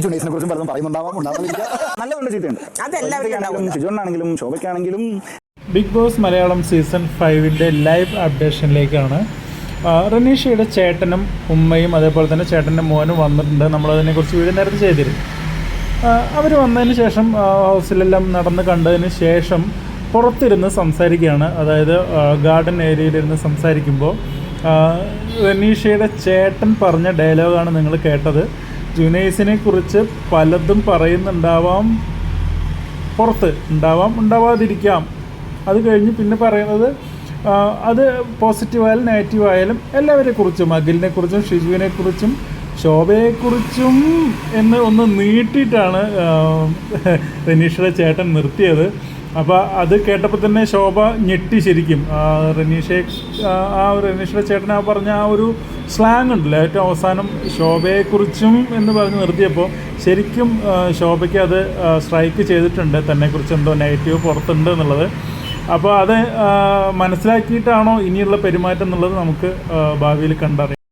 ജുനൈസിനെ കുറിച്ചും പലതും പറയുന്നുണ്ടാവാം, നല്ലതുണ്ട് ചീത്തയുണ്ട്. ഷിജുണ്ണാണെങ്കിലും ശോഭയ്ക്കാണെങ്കിലും. Big boss Malayalam season 5 live അപ്ഡേഷനിലേക്കാണ്. റനീഷയുടെ ചേട്ടനും ഉമ്മയും അതേപോലെ തന്നെ ചേട്ടൻ്റെ മോനും വന്നിട്ടുണ്ട്. നമ്മളതിനെക്കുറിച്ച് വീഡിയോ നേരത്തെ ചെയ്തിരുന്നു. അവർ വന്നതിന് ശേഷം ഹൗസിലെല്ലാം നടന്ന് കണ്ടതിന് ശേഷം പുറത്തിരുന്ന് സംസാരിക്കുകയാണ്. അതായത് ഗാർഡൻ ഏരിയയിലിരുന്ന് സംസാരിക്കുമ്പോൾ റനീഷയുടെ ചേട്ടൻ പറഞ്ഞ ഡയലോഗാണ് നിങ്ങൾ കേട്ടത്. ജുനൈസിനെ കുറിച്ച് പലതും പറയുന്നുണ്ടാവാം, പുറത്ത് ഉണ്ടാവാതിരിക്കാം. അത് കഴിഞ്ഞ് പിന്നെ പറയുന്നത് അത് പോസിറ്റീവായാലും നെഗറ്റീവായാലും എല്ലാവരെക്കുറിച്ചും, അഖിലിനെക്കുറിച്ചും ഷിജുവിനെക്കുറിച്ചും ശോഭയെക്കുറിച്ചും എന്ന് ഒന്ന് നീട്ടിയിട്ടാണ് റനീഷയുടെ ചേട്ടൻ നിർത്തിയത്. അപ്പോൾ അത് കേട്ടപ്പോൾ തന്നെ ശോഭ ഞെട്ടി ശരിക്കും. റനീഷയുടെ ചേട്ടൻ പറഞ്ഞ ആ ഒരു സ്ലാങ് ഉണ്ടല്ലോ, ഏറ്റവും അവസാനം ശോഭയെക്കുറിച്ചും എന്ന് പറഞ്ഞ് നിർത്തിയപ്പോൾ ശരിക്കും ശോഭയ്ക്ക് അത് സ്ട്രൈക്ക് ചെയ്തിട്ടുണ്ട്, തന്നെക്കുറിച്ച് എന്തോ നെഗറ്റീവ് പുറത്തുണ്ട് എന്നുള്ളത്. അപ്പോൾ അത് മനസ്സിലാക്കിയിട്ടാണോ ഇനിയുള്ള പെരുമാറ്റം എന്നുള്ളത് നമുക്ക് ഭാവിയിൽ കണ്ടറിയാം.